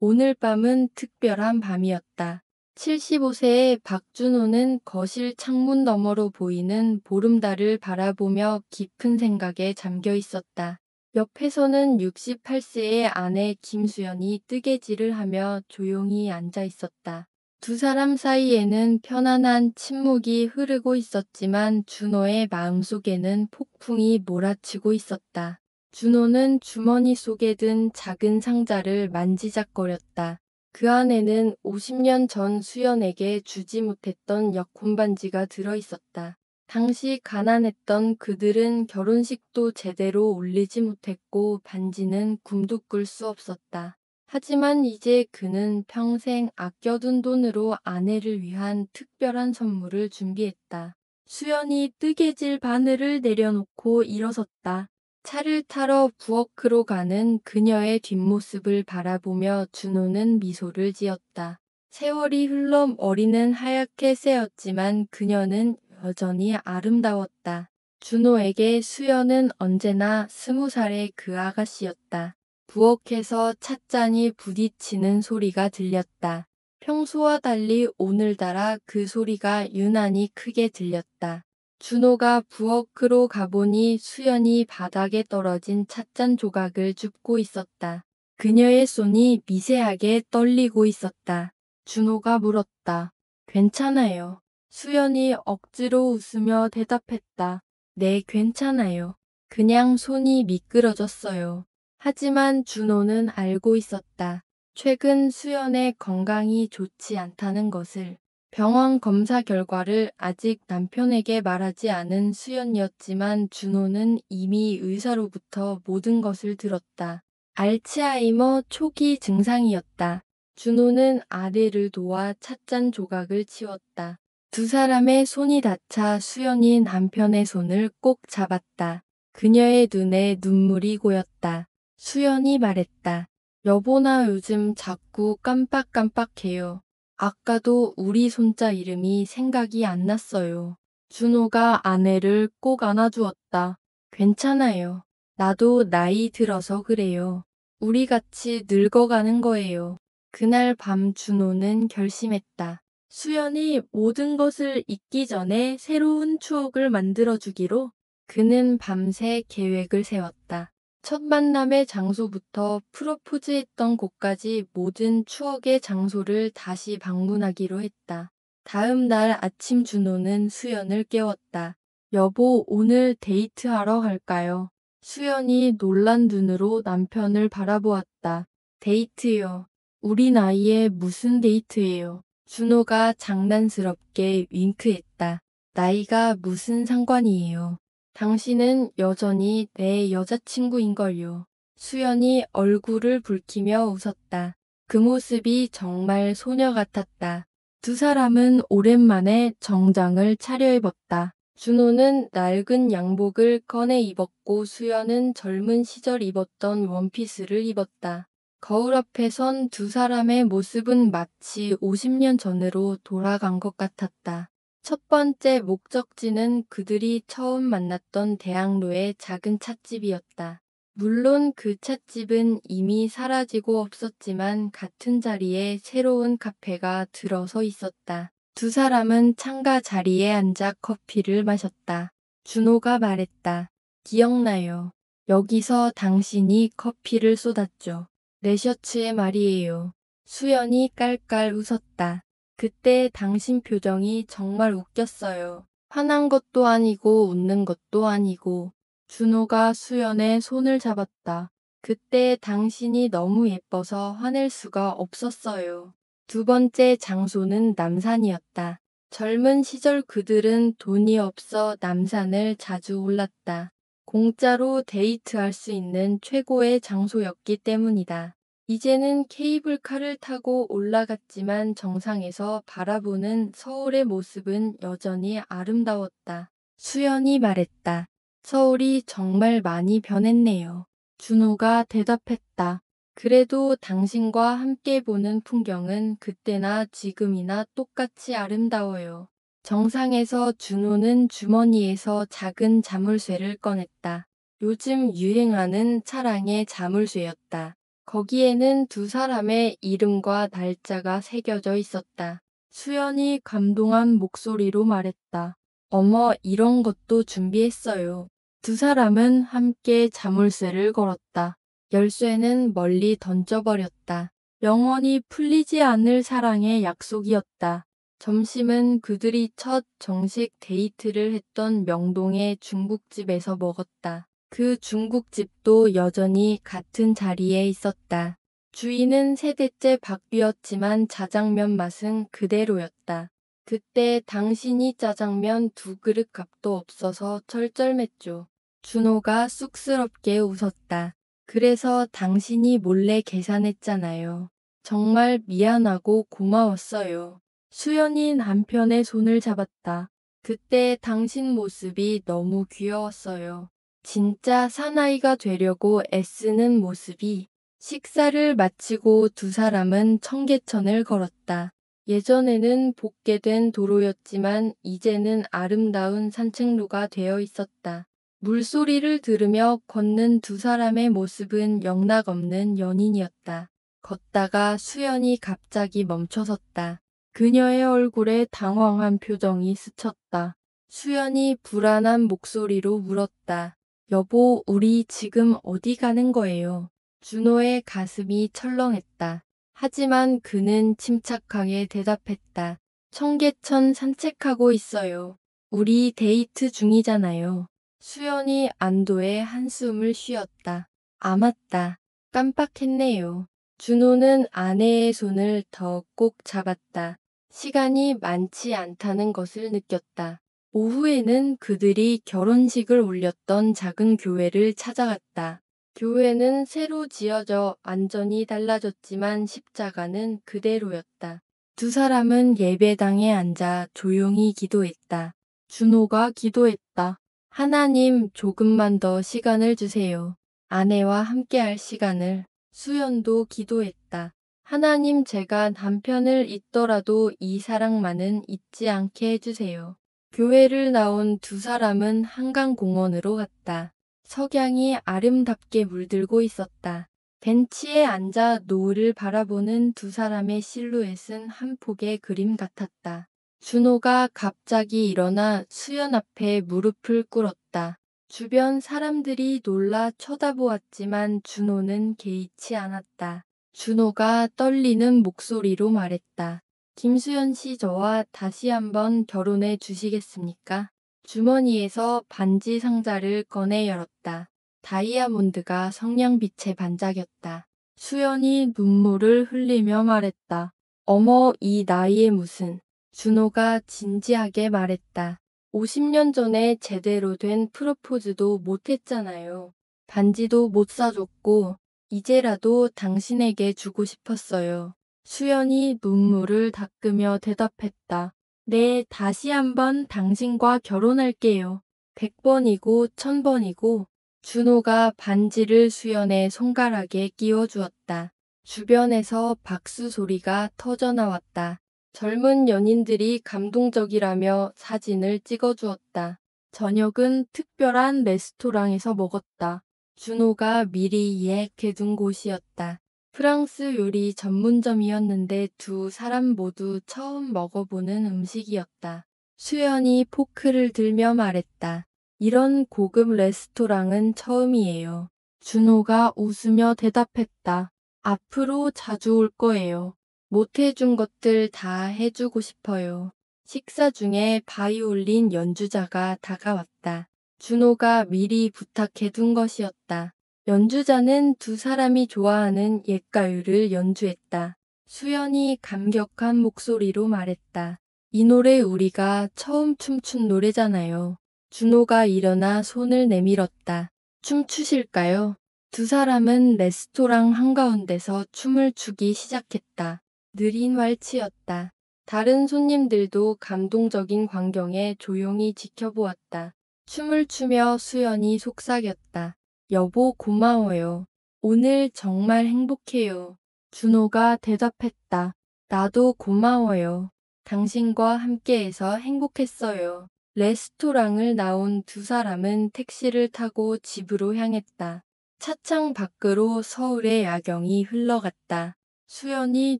오늘 밤은 특별한 밤이었다. 75세의 박준호는 거실 창문 너머로 보이는 보름달을 바라보며 깊은 생각에 잠겨 있었다. 옆에서는 68세의 아내 김수연이 뜨개질을 하며 조용히 앉아 있었다. 두 사람 사이에는 편안한 침묵이 흐르고 있었지만 준호의 마음속에는 폭풍이 몰아치고 있었다. 준호는 주머니 속에 든 작은 상자를 만지작거렸다. 그 안에는 50년 전 수연에게 주지 못했던 여권 반지가 들어있었다. 당시 가난했던 그들은 결혼식도 제대로 올리지 못했고 반지는 꿈도 꿀 수 없었다. 하지만 이제 그는 평생 아껴둔 돈으로 아내를 위한 특별한 선물을 준비했다. 수연이 뜨개질 바늘을 내려놓고 일어섰다. 차를 타러 부엌으로 가는 그녀의 뒷모습을 바라보며 준호는 미소를 지었다. 세월이 흘러 머리는 하얗게 새었지만 그녀는 여전히 아름다웠다. 준호에게 수연은 언제나 20살의 그 아가씨였다. 부엌에서 찻잔이 부딪히는 소리가 들렸다. 평소와 달리 오늘따라 그 소리가 유난히 크게 들렸다. 준호가 부엌으로 가보니 수연이 바닥에 떨어진 찻잔 조각을 줍고 있었다. 그녀의 손이 미세하게 떨리고 있었다. 준호가 물었다. 괜찮아요. 수연이 억지로 웃으며 대답했다. 네, 괜찮아요. 그냥 손이 미끄러졌어요. 하지만 준호는 알고 있었다. 최근 수연의 건강이 좋지 않다는 것을. 병원 검사 결과를 아직 남편에게 말하지 않은 수연이었지만 준호는 이미 의사로부터 모든 것을 들었다. 알츠하이머 초기 증상이었다. 준호는 아내를 도와 찻잔 조각을 치웠다. 두 사람의 손이 닿자 수연이 남편의 손을 꼭 잡았다. 그녀의 눈에 눈물이 고였다. 수연이 말했다. 여보, 나 요즘 자꾸 깜빡깜빡해요. 아까도 우리 손자 이름이 생각이 안 났어요. 준호가 아내를 꼭 안아주었다. 괜찮아요. 나도 나이 들어서 그래요. 우리 같이 늙어가는 거예요. 그날 밤 준호는 결심했다. 수연이 모든 것을 잊기 전에 새로운 추억을 만들어주기로. 그는 밤새 계획을 세웠다. 첫 만남의 장소부터 프로포즈했던 곳까지 모든 추억의 장소를 다시 방문하기로 했다. 다음 날 아침 준호는 수연을 깨웠다. 여보, 오늘 데이트하러 갈까요? 수연이 놀란 눈으로 남편을 바라보았다. 데이트요. 우리 나이에 무슨 데이트예요? 준호가 장난스럽게 윙크했다. 나이가 무슨 상관이에요? 당신은 여전히 내 여자친구인걸요. 수연이 얼굴을 붉히며 웃었다. 그 모습이 정말 소녀 같았다. 두 사람은 오랜만에 정장을 차려입었다. 준호는 낡은 양복을 꺼내 입었고 수연은 젊은 시절 입었던 원피스를 입었다. 거울 앞에 선 두 사람의 모습은 마치 50년 전으로 돌아간 것 같았다. 첫 번째 목적지는 그들이 처음 만났던 대학로의 작은 찻집이었다. 물론 그 찻집은 이미 사라지고 없었지만 같은 자리에 새로운 카페가 들어서 있었다. 두 사람은 창가 자리에 앉아 커피를 마셨다. 준호가 말했다. 기억나요. 여기서 당신이 커피를 쏟았죠. 내 셔츠에 말이에요. 수연이 깔깔 웃었다. 그때 당신 표정이 정말 웃겼어요. 화난 것도 아니고 웃는 것도 아니고. 준호가 수연의 손을 잡았다. 그때 당신이 너무 예뻐서 화낼 수가 없었어요. 두 번째 장소는 남산이었다. 젊은 시절 그들은 돈이 없어 남산을 자주 올랐다. 공짜로 데이트할 수 있는 최고의 장소였기 때문이다. 이제는 케이블카를 타고 올라갔지만 정상에서 바라보는 서울의 모습은 여전히 아름다웠다. 수연이 말했다. 서울이 정말 많이 변했네요. 준호가 대답했다. 그래도 당신과 함께 보는 풍경은 그때나 지금이나 똑같이 아름다워요. 정상에서 준호는 주머니에서 작은 자물쇠를 꺼냈다. 요즘 유행하는 차량의 자물쇠였다. 거기에는 두 사람의 이름과 날짜가 새겨져 있었다. 수연이 감동한 목소리로 말했다. 어머, 이런 것도 준비했어요. 두 사람은 함께 자물쇠를 걸었다. 열쇠는 멀리 던져버렸다. 영원히 풀리지 않을 사랑의 약속이었다. 점심은 그들이 첫 정식 데이트를 했던 명동의 중국집에서 먹었다. 그 중국집도 여전히 같은 자리에 있었다. 주인은 세대째 바뀌었지만 짜장면 맛은 그대로였다. 그때 당신이 짜장면 두 그릇 값도 없어서 철절맸죠. 준호가 쑥스럽게 웃었다. 그래서 당신이 몰래 계산했잖아요. 정말 미안하고 고마웠어요. 수연이 남편의 손을 잡았다. 그때 당신 모습이 너무 귀여웠어요. 진짜 사나이가 되려고 애쓰는 모습이. 식사를 마치고 두 사람은 청계천을 걸었다. 예전에는 볶게 도로였지만 이제는 아름다운 산책로가 되어 있었다. 물소리를 들으며 걷는 두 사람의 모습은 영락없는 연인이었다. 걷다가 수연이 갑자기 멈춰섰다. 그녀의 얼굴에 당황한 표정이 스쳤다. 수연이 불안한 목소리로 물었다. 여보, 우리 지금 어디 가는 거예요? 준호의 가슴이 철렁했다. 하지만 그는 침착하게 대답했다. 청계천 산책하고 있어요. 우리 데이트 중이잖아요. 수연이 안도의 한숨을 쉬었다. 아, 맞다. 깜빡했네요. 준호는 아내의 손을 더 꼭 잡았다. 시간이 많지 않다는 것을 느꼈다. 오후에는 그들이 결혼식을 올렸던 작은 교회를 찾아갔다. 교회는 새로 지어져 완전히 달라졌지만 십자가는 그대로였다. 두 사람은 예배당에 앉아 조용히 기도했다. 준호가 기도했다. 하나님, 조금만 더 시간을 주세요. 아내와 함께할 시간을. 수연도 기도했다. 하나님, 제가 남편을 잊더라도 이 사랑만은 잊지 않게 해주세요. 교회를 나온 두 사람은 한강공원으로 갔다. 석양이 아름답게 물들고 있었다. 벤치에 앉아 노을을 바라보는 두 사람의 실루엣은 한 폭의 그림 같았다. 준호가 갑자기 일어나 수연 앞에 무릎을 꿇었다. 주변 사람들이 놀라 쳐다보았지만 준호는 개의치 않았다. 준호가 떨리는 목소리로 말했다. 김수연 씨, 저와 다시 한번 결혼해 주시겠습니까? 주머니에서 반지 상자를 꺼내 열었다. 다이아몬드가 성냥빛에 반짝였다. 수연이 눈물을 흘리며 말했다. 어머, 이 나이에 무슨. 준호가 진지하게 말했다. 50년 전에 제대로 된 프로포즈도 못했잖아요. 반지도 못 사줬고 이제라도 당신에게 주고 싶었어요. 수연이 눈물을 닦으며 대답했다. 네, 다시 한번 당신과 결혼할게요. 100번이고 1000번이고. 준호가 반지를 수연의 손가락에 끼워주었다. 주변에서 박수 소리가 터져나왔다. 젊은 연인들이 감동적이라며 사진을 찍어주었다. 저녁은 특별한 레스토랑에서 먹었다. 준호가 미리 예약해둔 곳이었다. 프랑스 요리 전문점이었는데 두 사람 모두 처음 먹어보는 음식이었다. 수연이 포크를 들며 말했다. 이런 고급 레스토랑은 처음이에요. 준호가 웃으며 대답했다. 앞으로 자주 올 거예요. 못해준 것들 다 해주고 싶어요. 식사 중에 바이올린 연주자가 다가왔다. 준호가 미리 부탁해둔 것이었다. 연주자는 두 사람이 좋아하는 옛가요를 연주했다. 수연이 감격한 목소리로 말했다. 이 노래 우리가 처음 춤춘 노래잖아요. 준호가 일어나 손을 내밀었다. 춤추실까요? 두 사람은 레스토랑 한가운데서 춤을 추기 시작했다. 느린 왈츠였다. 다른 손님들도 감동적인 광경에 조용히 지켜보았다. 춤을 추며 수연이 속삭였다. 여보, 고마워요. 오늘 정말 행복해요. 준호가 대답했다. 나도 고마워요. 당신과 함께해서 행복했어요. 레스토랑을 나온 두 사람은 택시를 타고 집으로 향했다. 차창 밖으로 서울의 야경이 흘러갔다. 수연이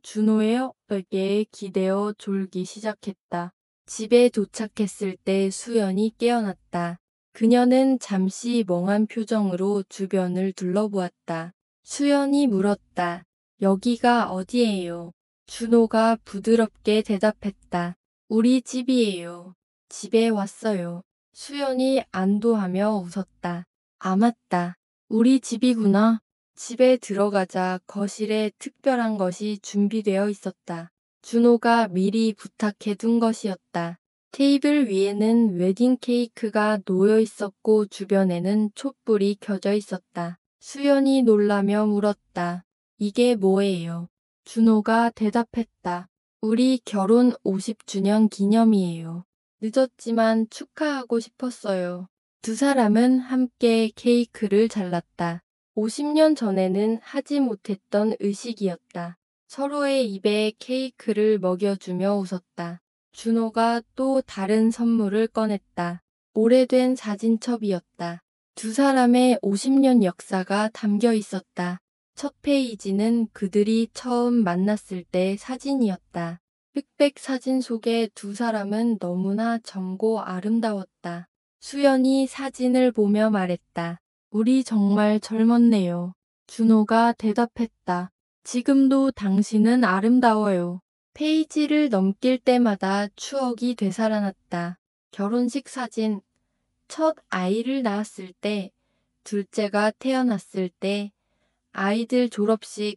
준호의 어깨에 기대어 졸기 시작했다. 집에 도착했을 때 수연이 깨어났다. 그녀는 잠시 멍한 표정으로 주변을 둘러보았다. 수연이 물었다. 여기가 어디예요? 준호가 부드럽게 대답했다. 우리 집이에요. 집에 왔어요. 수연이 안도하며 웃었다. 아, 맞다. 우리 집이구나. 집에 들어가자 거실에 특별한 것이 준비되어 있었다. 준호가 미리 부탁해 둔 것이었다. 테이블 위에는 웨딩 케이크가 놓여 있었고 주변에는 촛불이 켜져 있었다. 수연이 놀라며 물었다. 이게 뭐예요? 준호가 대답했다. 우리 결혼 50주년 기념이에요. 늦었지만 축하하고 싶었어요. 두 사람은 함께 케이크를 잘랐다. 50년 전에는 하지 못했던 의식이었다. 서로의 입에 케이크를 먹여주며 웃었다. 준호가 또 다른 선물을 꺼냈다. 오래된 사진첩이었다. 두 사람의 50년 역사가 담겨 있었다. 첫 페이지는 그들이 처음 만났을 때 사진이었다. 흑백 사진 속의 두 사람은 너무나 젊고 아름다웠다. 수연이 사진을 보며 말했다. 우리 정말 젊었네요. 준호가 대답했다. 지금도 당신은 아름다워요. 페이지를 넘길 때마다 추억이 되살아났다. 결혼식 사진, 첫 아이를 낳았을 때, 둘째가 태어났을 때, 아이들 졸업식,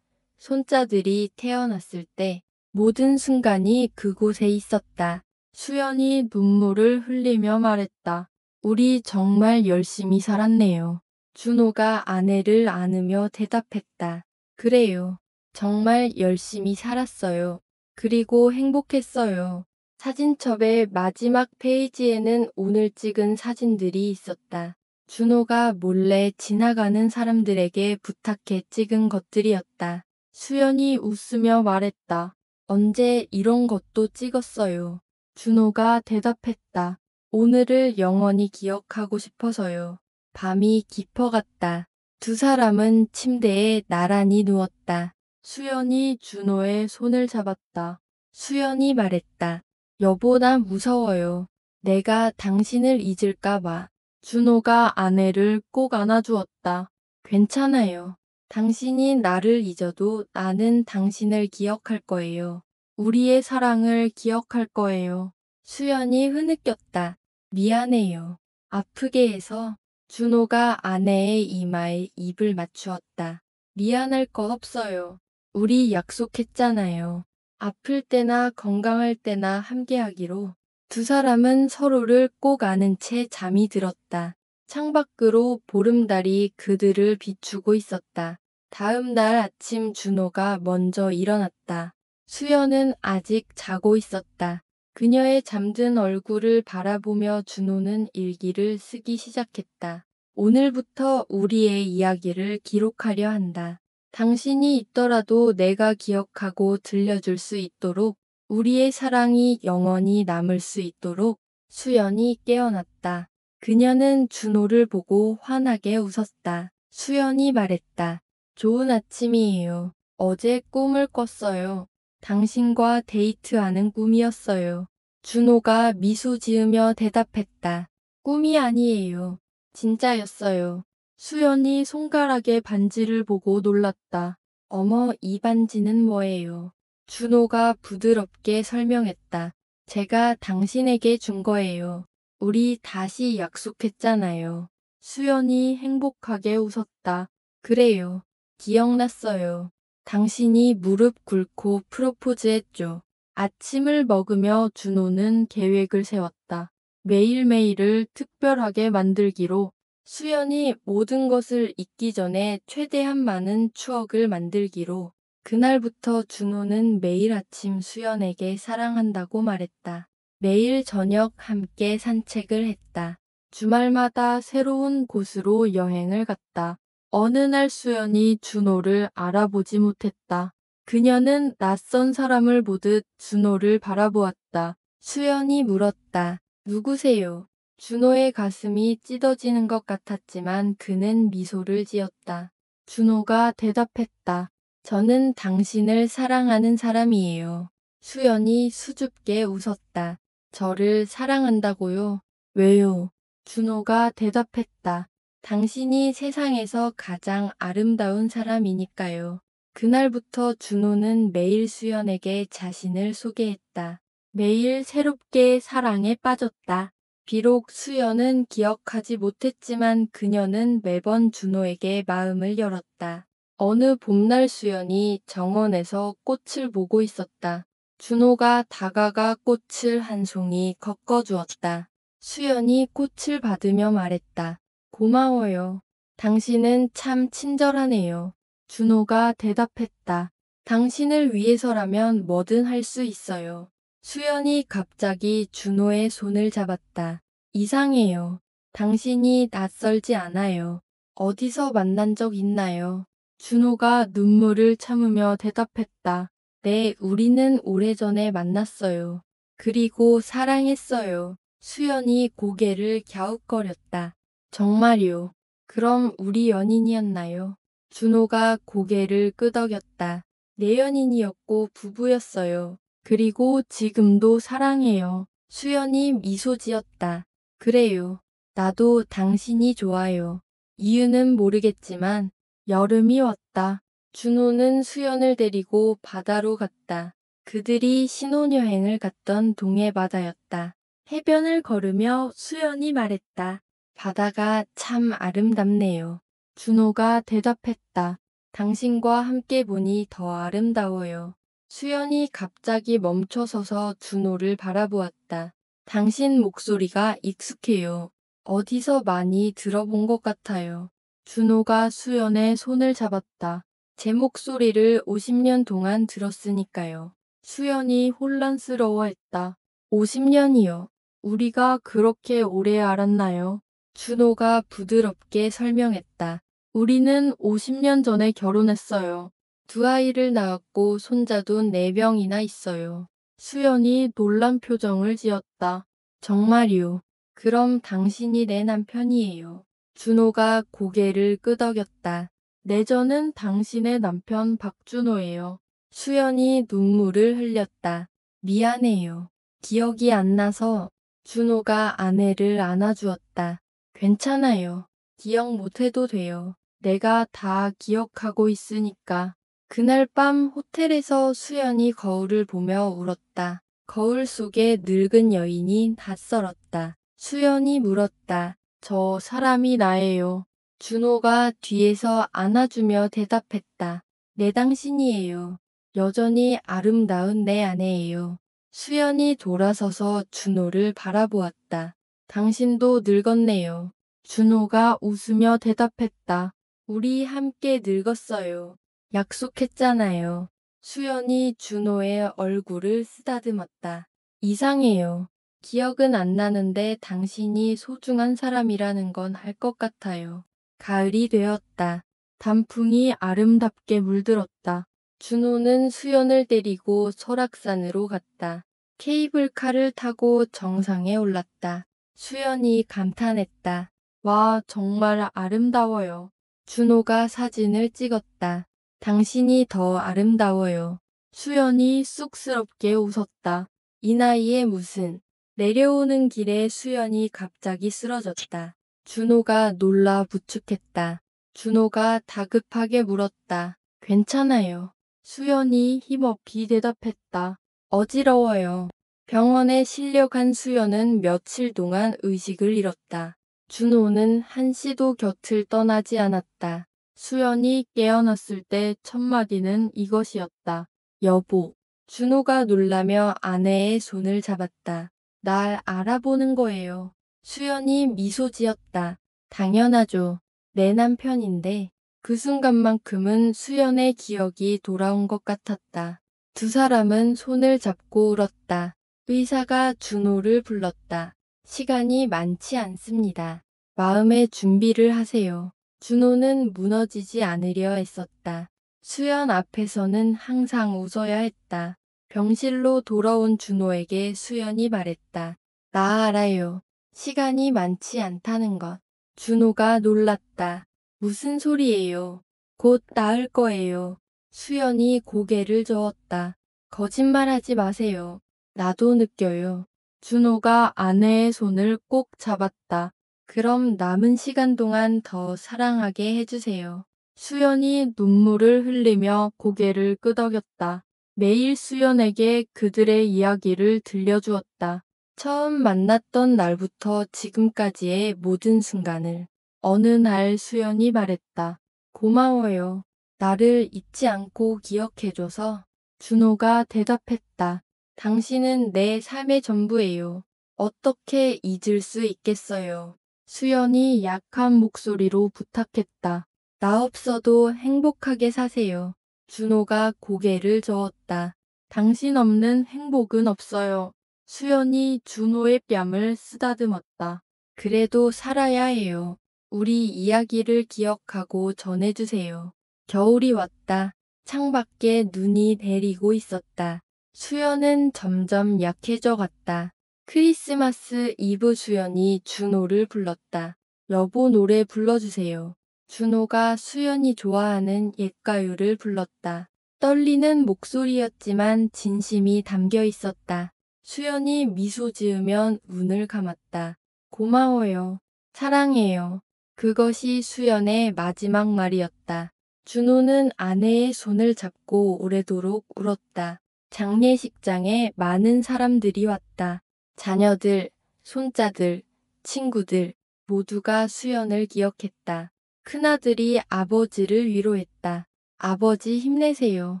손자들이 태어났을 때, 모든 순간이 그곳에 있었다. 수연이 눈물을 흘리며 말했다. 우리 정말 열심히 살았네요. 준호가 아내를 안으며 대답했다. 그래요. 정말 열심히 살았어요. 그리고 행복했어요. 사진첩의 마지막 페이지에는 오늘 찍은 사진들이 있었다. 준호가 몰래 지나가는 사람들에게 부탁해 찍은 것들이었다. 수연이 웃으며 말했다. 언제 이런 것도 찍었어요. 준호가 대답했다. 오늘을 영원히 기억하고 싶어서요. 밤이 깊어갔다. 두 사람은 침대에 나란히 누웠다. 수연이 준호의 손을 잡았다. 수연이 말했다. 여보, 나 무서워요. 내가 당신을 잊을까봐. 준호가 아내를 꼭 안아주었다. 괜찮아요. 당신이 나를 잊어도 나는 당신을 기억할 거예요. 우리의 사랑을 기억할 거예요. 수연이 흐느꼈다. 미안해요. 아프게 해서. 준호가 아내의 이마에 입을 맞추었다. 미안할 거 없어요. 우리 약속했잖아요. 아플 때나 건강할 때나 함께하기로. 두 사람은 서로를 꼭 안은 채 잠이 들었다. 창밖으로 보름달이 그들을 비추고 있었다. 다음 날 아침 준호가 먼저 일어났다. 수연은 아직 자고 있었다. 그녀의 잠든 얼굴을 바라보며 준호는 일기를 쓰기 시작했다. 오늘부터 우리의 이야기를 기록하려 한다. 당신이 있더라도 내가 기억하고 들려줄 수 있도록 우리의 사랑이 영원히 남을 수 있도록. 수연이 깨어났다. 그녀는 준호를 보고 환하게 웃었다. 수연이 말했다. 좋은 아침이에요. 어제 꿈을 꿨어요. 당신과 데이트하는 꿈이었어요. 준호가 미소 지으며 대답했다. 꿈이 아니에요. 진짜였어요. 수연이 손가락의 반지를 보고 놀랐다. 어머, 이 반지는 뭐예요? 준호가 부드럽게 설명했다. 제가 당신에게 준 거예요. 우리 다시 약속했잖아요. 수연이 행복하게 웃었다. 그래요. 기억났어요. 당신이 무릎 꿇고 프로포즈했죠. 아침을 먹으며 준호는 계획을 세웠다. 매일매일을 특별하게 만들기로. 수연이 모든 것을 잊기 전에 최대한 많은 추억을 만들기로. 그날부터 준호는 매일 아침 수연에게 사랑한다고 말했다. 매일 저녁 함께 산책을 했다. 주말마다 새로운 곳으로 여행을 갔다. 어느 날 수연이 준호를 알아보지 못했다. 그녀는 낯선 사람을 보듯 준호를 바라보았다. 수연이 물었다. 누구세요? 준호의 가슴이 찢어지는 것 같았지만 그는 미소를 지었다. 준호가 대답했다. 저는 당신을 사랑하는 사람이에요. 수연이 수줍게 웃었다. 저를 사랑한다고요? 왜요? 준호가 대답했다. 당신이 세상에서 가장 아름다운 사람이니까요. 그날부터 준호는 매일 수연에게 자신을 소개했다. 매일 새롭게 사랑에 빠졌다. 비록 수연은 기억하지 못했지만 그녀는 매번 준호에게 마음을 열었다. 어느 봄날 수연이 정원에서 꽃을 보고 있었다. 준호가 다가가 꽃을 한 송이 꺾어주었다. 수연이 꽃을 받으며 말했다. 고마워요. 당신은 참 친절하네요. 준호가 대답했다. 당신을 위해서라면 뭐든 할 수 있어요. 수연이 갑자기 준호의 손을 잡았다. 이상해요. 당신이 낯설지 않아요. 어디서 만난 적 있나요? 준호가 눈물을 참으며 대답했다. 네, 우리는 오래전에 만났어요. 그리고 사랑했어요. 수연이 고개를 갸웃거렸다. 정말요? 그럼 우리 연인이었나요? 준호가 고개를 끄덕였다. 내 연인이었고 부부였어요. 그리고 지금도 사랑해요. 수연이 미소 지었다. 그래요. 나도 당신이 좋아요. 이유는 모르겠지만 여름이 왔다. 준호는 수연을 데리고 바다로 갔다. 그들이 신혼여행을 갔던 동해 바다였다. 해변을 걸으며 수연이 말했다. 바다가 참 아름답네요. 준호가 대답했다. 당신과 함께 보니 더 아름다워요. 수연이 갑자기 멈춰서서 준호를 바라보았다. 당신 목소리가 익숙해요. 어디서 많이 들어본 것 같아요. 준호가 수연의 손을 잡았다. 제 목소리를 50년 동안 들었으니까요. 수연이 혼란스러워했다. 50년이요. 우리가 그렇게 오래 알았나요? 준호가 부드럽게 설명했다. 우리는 50년 전에 결혼했어요. 두 아이를 낳았고 손자도 4명이나 있어요. 수연이 놀란 표정을 지었다. 정말요. 그럼 당신이 내 남편이에요. 준호가 고개를 끄덕였다. 네, 저는 당신의 남편 박준호예요. 수연이 눈물을 흘렸다. 미안해요. 기억이 안 나서. 준호가 아내를 안아주었다. 괜찮아요. 기억 못해도 돼요. 내가 다 기억하고 있으니까. 그날 밤 호텔에서 수연이 거울을 보며 울었다. 거울 속에 늙은 여인이 낯설었다. 수연이 물었다. 저 사람이 나예요. 준호가 뒤에서 안아주며 대답했다. 내 당신이에요. 여전히 아름다운 내 아내예요. 수연이 돌아서서 준호를 바라보았다. 당신도 늙었네요. 준호가 웃으며 대답했다. 우리 함께 늙었어요. 약속했잖아요. 수연이 준호의 얼굴을 쓰다듬었다. 이상해요. 기억은 안 나는데 당신이 소중한 사람이라는 건 알 것 같아요. 가을이 되었다. 단풍이 아름답게 물들었다. 준호는 수연을 데리고 설악산으로 갔다. 케이블카를 타고 정상에 올랐다. 수연이 감탄했다. 와, 정말 아름다워요. 준호가 사진을 찍었다. 당신이 더 아름다워요. 수연이 쑥스럽게 웃었다. 이 나이에 무슨. 내려오는 길에 수연이 갑자기 쓰러졌다. 준호가 놀라 부축했다. 준호가 다급하게 물었다. 괜찮아요. 수연이 힘없이 대답했다. 어지러워요. 병원에 실려간 수연은 며칠 동안 의식을 잃었다. 준호는 한시도 곁을 떠나지 않았다. 수연이 깨어났을 때 첫 마디는 이것이었다. 여보. 준호가 놀라며 아내의 손을 잡았다. 날 알아보는 거예요. 수연이 미소 지었다. 당연하죠. 내 남편인데. 그 순간만큼은 수연의 기억이 돌아온 것 같았다. 두 사람은 손을 잡고 울었다. 의사가 준호를 불렀다. 시간이 많지 않습니다. 마음의 준비를 하세요. 준호는 무너지지 않으려 애썼다. 수연 앞에서는 항상 웃어야 했다. 병실로 돌아온 준호에게 수연이 말했다. 나 알아요. 시간이 많지 않다는 것. 준호가 놀랐다. 무슨 소리예요? 곧 나을 거예요. 수연이 고개를 저었다. 거짓말하지 마세요. 나도 느껴요. 준호가 아내의 손을 꼭 잡았다. 그럼 남은 시간 동안 더 사랑하게 해주세요. 수연이 눈물을 흘리며 고개를 끄덕였다. 매일 수연에게 그들의 이야기를 들려주었다. 처음 만났던 날부터 지금까지의 모든 순간을. 어느 날 수연이 말했다. 고마워요. 나를 잊지 않고 기억해줘서. 준호가 대답했다. 당신은 내 삶의 전부예요. 어떻게 잊을 수 있겠어요. 수연이 약한 목소리로 부탁했다. 나 없어도 행복하게 사세요. 준호가 고개를 저었다. 당신 없는 행복은 없어요. 수연이 준호의 뺨을 쓰다듬었다. 그래도 살아야 해요. 우리 이야기를 기억하고 전해주세요. 겨울이 왔다. 창밖에 눈이 내리고 있었다. 수연은 점점 약해져 갔다. 크리스마스 이브 수연이 준호를 불렀다. 여보 노래 불러주세요. 준호가 수연이 좋아하는 옛가요를 불렀다. 떨리는 목소리였지만 진심이 담겨 있었다. 수연이 미소 지으면 눈을 감았다. 고마워요. 사랑해요. 그것이 수연의 마지막 말이었다. 준호는 아내의 손을 잡고 오래도록 울었다. 장례식장에 많은 사람들이 왔다. 자녀들, 손자들, 친구들 모두가 수연을 기억했다. 큰아들이 아버지를 위로했다. 아버지 힘내세요.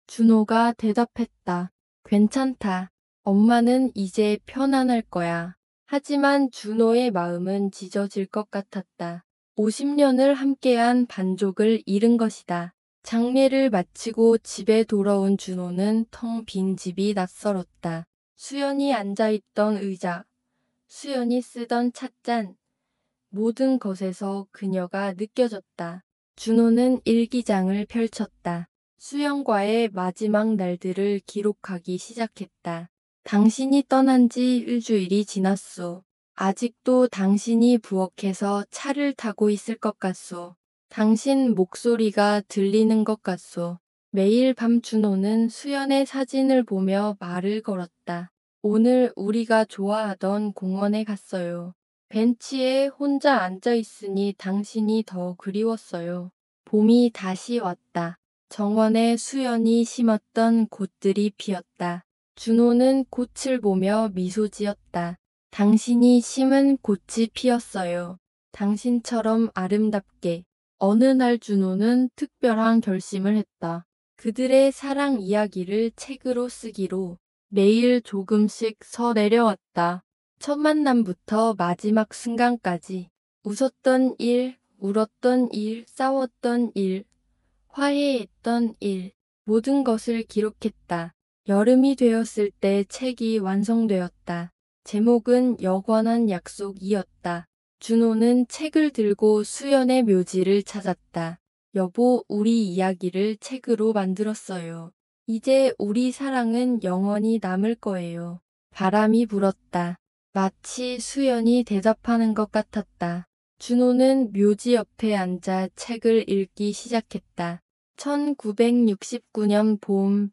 준호가 대답했다. 괜찮다. 엄마는 이제 편안할 거야. 하지만 준호의 마음은 찢어질 것 같았다. 50년을 함께한 반족을 잃은 것이다. 장례를 마치고 집에 돌아온 준호는 텅 빈 집이 낯설었다. 수연이 앉아있던 의자, 수연이 쓰던 찻잔, 모든 것에서 그녀가 느껴졌다. 준호는 일기장을 펼쳤다. 수연과의 마지막 날들을 기록하기 시작했다. 당신이 떠난 지 일주일이 지났소. 아직도 당신이 부엌에서 차를 타고 있을 것 같소. 당신 목소리가 들리는 것 같소. 매일 밤 준호는 수연의 사진을 보며 말을 걸었다. 오늘 우리가 좋아하던 공원에 갔어요. 벤치에 혼자 앉아 있으니 당신이 더 그리웠어요. 봄이 다시 왔다. 정원에 수연이 심었던 꽃들이 피었다. 준호는 꽃을 보며 미소 지었다. 당신이 심은 꽃이 피었어요. 당신처럼 아름답게. 어느 날 준호는 특별한 결심을 했다. 그들의 사랑 이야기를 책으로 쓰기로. 매일 조금씩 써 내려왔다. 첫 만남부터 마지막 순간까지. 웃었던 일, 울었던 일, 싸웠던 일, 화해했던 일, 모든 것을 기록했다. 여름이 되었을 때 책이 완성되었다. 제목은 영원한 약속이었다. 준호는 책을 들고 수연의 묘지를 찾았다. 여보, 우리 이야기를 책으로 만들었어요. 이제 우리 사랑은 영원히 남을 거예요. 바람이 불었다. 마치 수연이 대답하는 것 같았다. 준호는 묘지 옆에 앉아 책을 읽기 시작했다. 1969년 봄,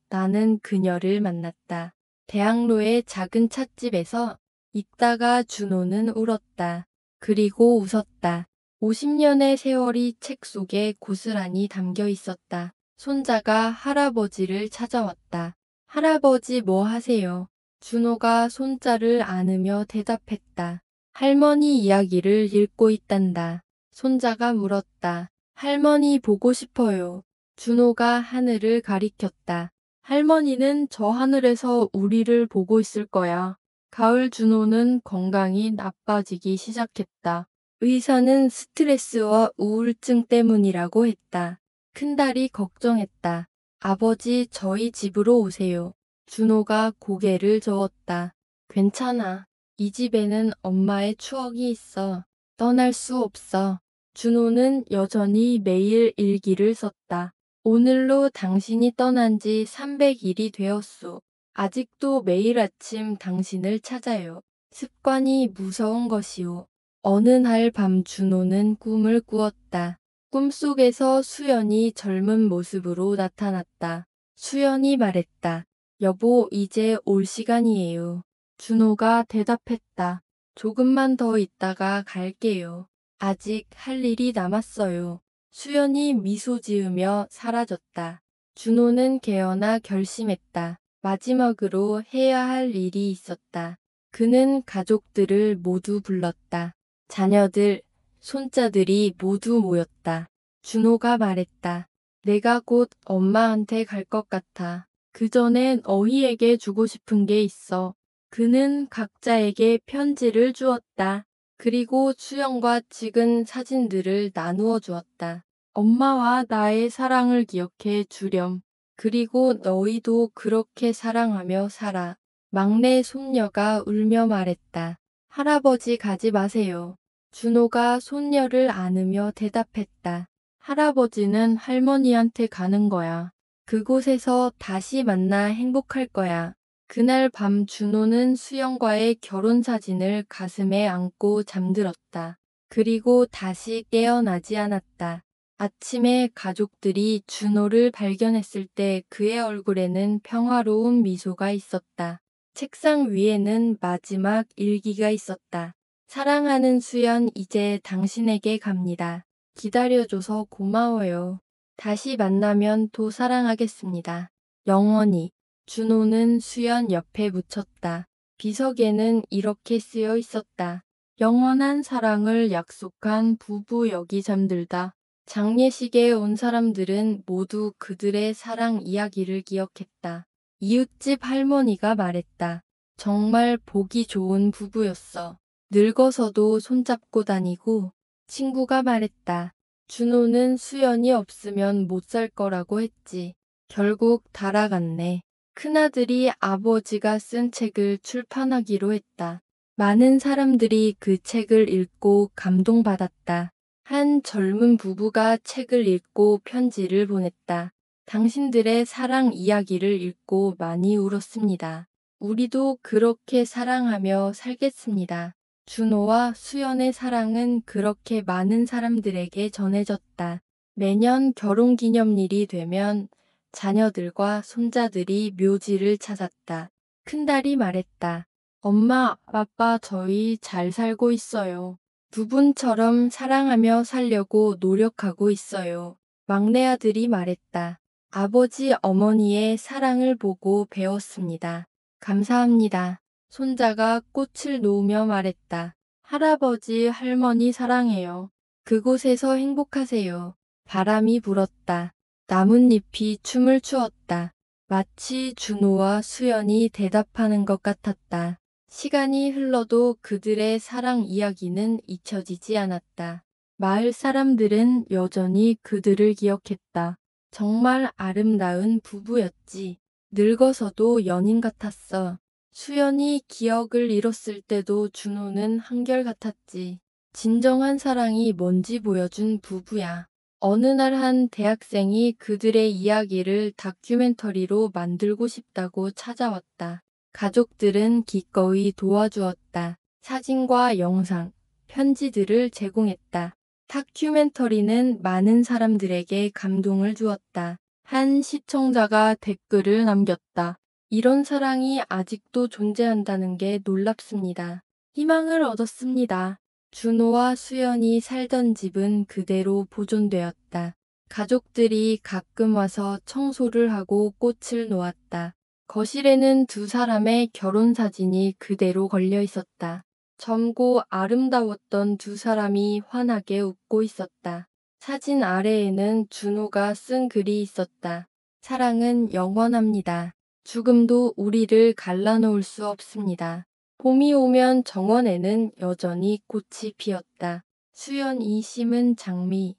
나는 그녀를 만났다. 대학로의 작은 찻집에서 읽다가 준호는 울었다. 그리고 웃었다. 50년의 세월이 책 속에 고스란히 담겨 있었다. 손자가 할아버지를 찾아왔다. 할아버지 뭐 하세요? 준호가 손자를 안으며 대답했다. 할머니 이야기를 읽고 있단다. 손자가 물었다. 할머니 보고 싶어요. 준호가 하늘을 가리켰다. 할머니는 저 하늘에서 우리를 보고 있을 거야. 가을 준호는 건강이 나빠지기 시작했다. 의사는 스트레스와 우울증 때문이라고 했다. 큰딸이 걱정했다. 아버지 저희 집으로 오세요. 준호가 고개를 저었다. 괜찮아. 이 집에는 엄마의 추억이 있어. 떠날 수 없어. 준호는 여전히 매일 일기를 썼다. 오늘로 당신이 떠난 지 300일이 되었소. 아직도 매일 아침 당신을 찾아요. 습관이 무서운 것이오. 어느 날 밤 준호는 꿈을 꾸었다. 꿈속에서 수연이 젊은 모습으로 나타났다. 수연이 말했다. 여보, 이제 올 시간이에요. 준호가 대답했다. 조금만 더 있다가 갈게요. 아직 할 일이 남았어요. 수연이 미소 지으며 사라졌다. 준호는 깨어나 결심했다. 마지막으로 해야 할 일이 있었다. 그는 가족들을 모두 불렀다. 자녀들, 손자들이 모두 모였다. 준호가 말했다. 내가 곧 엄마한테 갈 것 같아. 그 전에 너희에게 주고 싶은 게 있어. 그는 각자에게 편지를 주었다. 그리고 수영과 찍은 사진들을 나누어 주었다. 엄마와 나의 사랑을 기억해 주렴. 그리고 너희도 그렇게 사랑하며 살아. 막내 손녀가 울며 말했다. 할아버지 가지 마세요. 준호가 손녀를 안으며 대답했다. 할아버지는 할머니한테 가는 거야. 그곳에서 다시 만나 행복할 거야. 그날 밤 준호는 수영과의 결혼 사진을 가슴에 안고 잠들었다. 그리고 다시 깨어나지 않았다. 아침에 가족들이 준호를 발견했을 때 그의 얼굴에는 평화로운 미소가 있었다. 책상 위에는 마지막 일기가 있었다. 사랑하는 수연, 이제 당신에게 갑니다. 기다려줘서 고마워요. 다시 만나면 또 사랑하겠습니다. 영원히. 준호는 수연 옆에 묻혔다. 비석에는 이렇게 쓰여 있었다. 영원한 사랑을 약속한 부부 여기 잠들다. 장례식에 온 사람들은 모두 그들의 사랑 이야기를 기억했다. 이웃집 할머니가 말했다. 정말 보기 좋은 부부였어. 늙어서도 손잡고 다니고. 친구가 말했다. 준호는 수연이 없으면 못 살 거라고 했지. 결국 달아갔네. 큰아들이 아버지가 쓴 책을 출판하기로 했다. 많은 사람들이 그 책을 읽고 감동받았다. 한 젊은 부부가 책을 읽고 편지를 보냈다. 당신들의 사랑 이야기를 읽고 많이 울었습니다. 우리도 그렇게 사랑하며 살겠습니다. 준호와 수연의 사랑은 그렇게 많은 사람들에게 전해졌다. 매년 결혼기념일이 되면 자녀들과 손자들이 묘지를 찾았다. 큰딸이 말했다. 엄마, 아빠, 저희 잘 살고 있어요. 두 분처럼 사랑하며 살려고 노력하고 있어요. 막내 아들이 말했다. 아버지, 어머니의 사랑을 보고 배웠습니다. 감사합니다. 손자가 꽃을 놓으며 말했다. 할아버지, 할머니 사랑해요. 그곳에서 행복하세요. 바람이 불었다. 나뭇잎이 춤을 추었다. 마치 준호와 수연이 대답하는 것 같았다. 시간이 흘러도 그들의 사랑 이야기는 잊혀지지 않았다. 마을 사람들은 여전히 그들을 기억했다. 정말 아름다운 부부였지. 늙어서도 연인 같았어. 수연이 기억을 잃었을 때도 준호는 한결같았지. 진정한 사랑이 뭔지 보여준 부부야. 어느 날 한 대학생이 그들의 이야기를 다큐멘터리로 만들고 싶다고 찾아왔다. 가족들은 기꺼이 도와주었다. 사진과 영상, 편지들을 제공했다. 다큐멘터리는 많은 사람들에게 감동을 주었다. 한 시청자가 댓글을 남겼다. 이런 사랑이 아직도 존재한다는 게 놀랍습니다. 희망을 얻었습니다. 준호와 수연이 살던 집은 그대로 보존되었다. 가족들이 가끔 와서 청소를 하고 꽃을 놓았다. 거실에는 두 사람의 결혼 사진이 그대로 걸려 있었다. 젊고 아름다웠던 두 사람이 환하게 웃고 있었다. 사진 아래에는 준호가 쓴 글이 있었다. 사랑은 영원합니다. 죽음도 우리를 갈라놓을 수 없습니다. 봄이 오면 정원에는 여전히 꽃이 피었다. 수연이 심은 장미,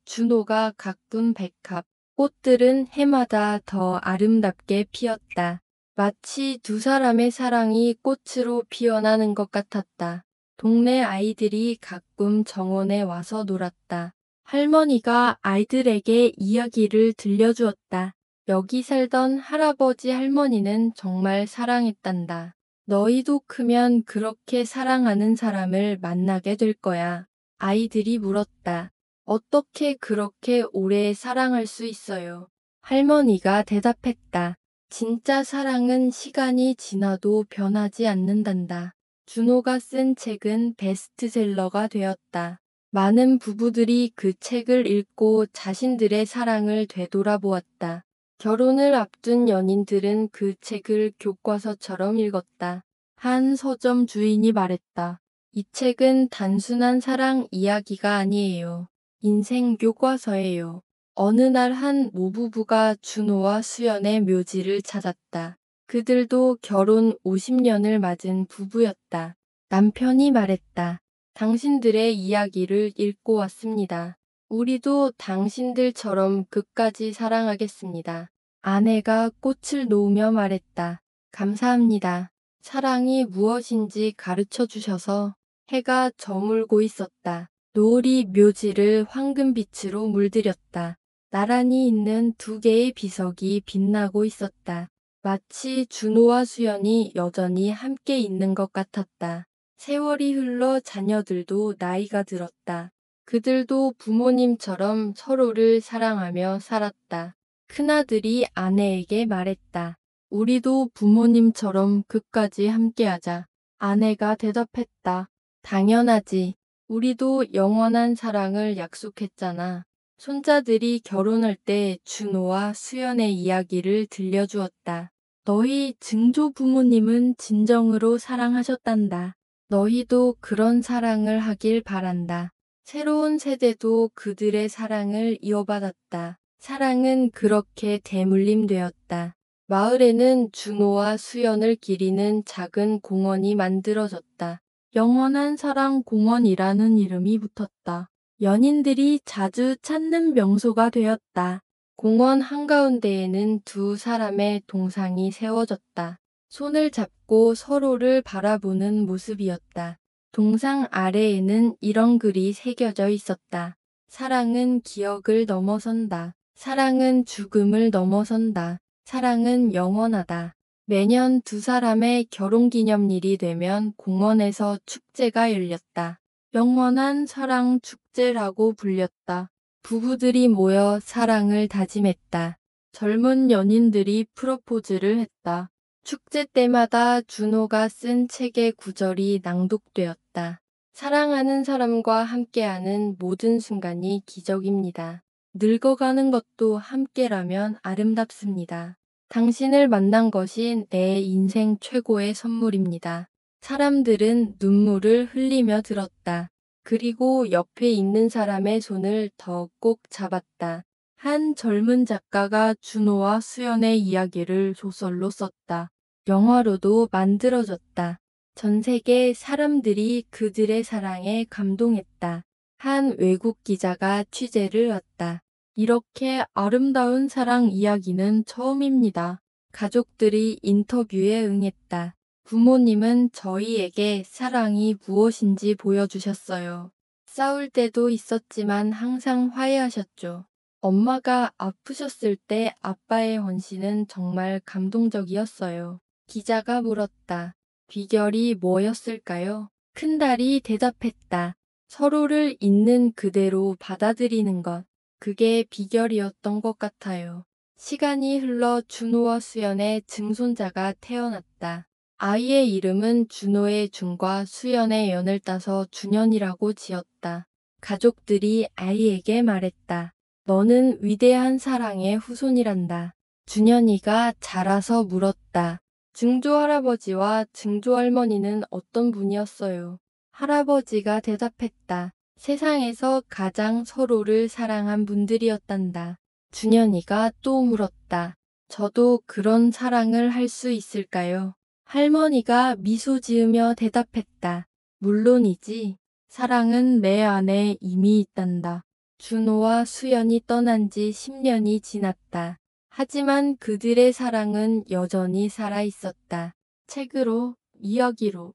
준호가 가꾼 백합, 꽃들은 해마다 더 아름답게 피었다. 마치 두 사람의 사랑이 꽃으로 피어나는 것 같았다. 동네 아이들이 가끔 정원에 와서 놀았다. 할머니가 아이들에게 이야기를 들려주었다. 여기 살던 할아버지 할머니는 정말 사랑했단다. 너희도 크면 그렇게 사랑하는 사람을 만나게 될 거야. 아이들이 물었다. 어떻게 그렇게 오래 사랑할 수 있어요? 할머니가 대답했다. 진짜 사랑은 시간이 지나도 변하지 않는단다. 준호가 쓴 책은 베스트셀러가 되었다. 많은 부부들이 그 책을 읽고 자신들의 사랑을 되돌아보았다. 결혼을 앞둔 연인들은 그 책을 교과서처럼 읽었다. 한 서점 주인이 말했다. 이 책은 단순한 사랑 이야기가 아니에요. 인생 교과서예요. 어느 날 한 모부부가 준호와 수연의 묘지를 찾았다. 그들도 결혼 50년을 맞은 부부였다. 남편이 말했다. 당신들의 이야기를 읽고 왔습니다. 우리도 당신들처럼 끝까지 사랑하겠습니다. 아내가 꽃을 놓으며 말했다. 감사합니다. 사랑이 무엇인지 가르쳐 주셔서. 해가 저물고 있었다. 노을이 묘지를 황금빛으로 물들였다. 나란히 있는 두 개의 비석이 빛나고 있었다. 마치 준호와 수연이 여전히 함께 있는 것 같았다. 세월이 흘러 자녀들도 나이가 들었다. 그들도 부모님처럼 서로를 사랑하며 살았다. 큰아들이 아내에게 말했다. 우리도 부모님처럼 끝까지 함께하자. 아내가 대답했다. 당연하지. 우리도 영원한 사랑을 약속했잖아. 손자들이 결혼할 때 준호와 수연의 이야기를 들려주었다. 너희 증조 부모님은 진정으로 사랑하셨단다. 너희도 그런 사랑을 하길 바란다. 새로운 세대도 그들의 사랑을 이어받았다. 사랑은 그렇게 대물림되었다. 마을에는 준호와 수연을 기리는 작은 공원이 만들어졌다. 영원한 사랑 공원이라는 이름이 붙었다. 연인들이 자주 찾는 명소가 되었다. 공원 한가운데에는 두 사람의 동상이 세워졌다. 손을 잡고 서로를 바라보는 모습이었다. 동상 아래에는 이런 글이 새겨져 있었다. 사랑은 기억을 넘어선다. 사랑은 죽음을 넘어선다. 사랑은 영원하다. 매년 두 사람의 결혼기념일이 되면 공원에서 축제가 열렸다. 영원한 사랑 축제라고 불렸다. 부부들이 모여 사랑을 다짐했다. 젊은 연인들이 프로포즈를 했다. 축제 때마다 준호가 쓴 책의 구절이 낭독되었다. 사랑하는 사람과 함께하는 모든 순간이 기적입니다. 늙어가는 것도 함께라면 아름답습니다. 당신을 만난 것이 내 인생 최고의 선물입니다. 사람들은 눈물을 흘리며 들었다. 그리고 옆에 있는 사람의 손을 더 꼭 잡았다. 한 젊은 작가가 준호와 수연의 이야기를 소설로 썼다. 영화로도 만들어졌다. 전 세계 사람들이 그들의 사랑에 감동했다. 한 외국 기자가 취재를 왔다. 이렇게 아름다운 사랑 이야기는 처음입니다. 가족들이 인터뷰에 응했다. 부모님은 저희에게 사랑이 무엇인지 보여주셨어요. 싸울 때도 있었지만 항상 화해하셨죠. 엄마가 아프셨을 때 아빠의 헌신은 정말 감동적이었어요. 기자가 물었다. 비결이 뭐였을까요? 큰딸이 대답했다. 서로를 있는 그대로 받아들이는 것. 그게 비결이었던 것 같아요. 시간이 흘러 준호와 수연의 증손자가 태어났다. 아이의 이름은 준호의 준과 수연의 연을 따서 준현이라고 지었다. 가족들이 아이에게 말했다. 너는 위대한 사랑의 후손이란다. 준현이가 자라서 물었다. 증조 할아버지와 증조 할머니는 어떤 분이었어요? 할아버지가 대답했다. 세상에서 가장 서로를 사랑한 분들이었단다. 준현이가 또 물었다. 저도 그런 사랑을 할 수 있을까요? 할머니가 미소 지으며 대답했다. 물론이지. 사랑은 내 안에 이미 있단다. 준호와 수연이 떠난 지 10년이 지났다. 하지만 그들의 사랑은 여전히 살아있었다. 책으로, 이야기로,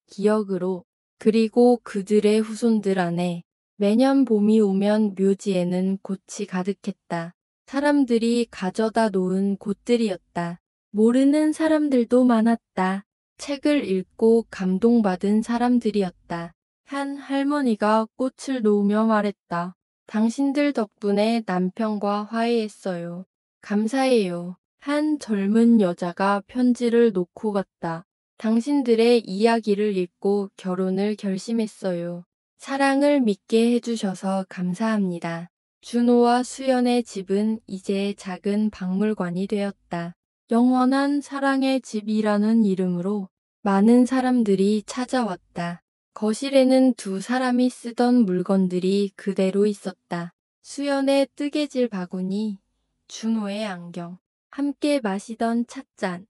기억으로, 그리고 그들의 후손들 안에. 매년 봄이 오면 묘지에는 꽃이 가득했다. 사람들이 가져다 놓은 꽃들이었다. 모르는 사람들도 많았다. 책을 읽고 감동받은 사람들이었다. 한 할머니가 꽃을 놓으며 말했다. 당신들 덕분에 남편과 화해했어요. 감사해요. 한 젊은 여자가 편지를 놓고 갔다. 당신들의 이야기를 읽고 결혼을 결심했어요. 사랑을 믿게 해주셔서 감사합니다. 준호와 수연의 집은 이제 작은 박물관이 되었다. 영원한 사랑의 집이라는 이름으로 많은 사람들이 찾아왔다. 거실에는 두 사람이 쓰던 물건들이 그대로 있었다. 수연의 뜨개질 바구니, 준호의 안경, 함께 마시던 찻잔,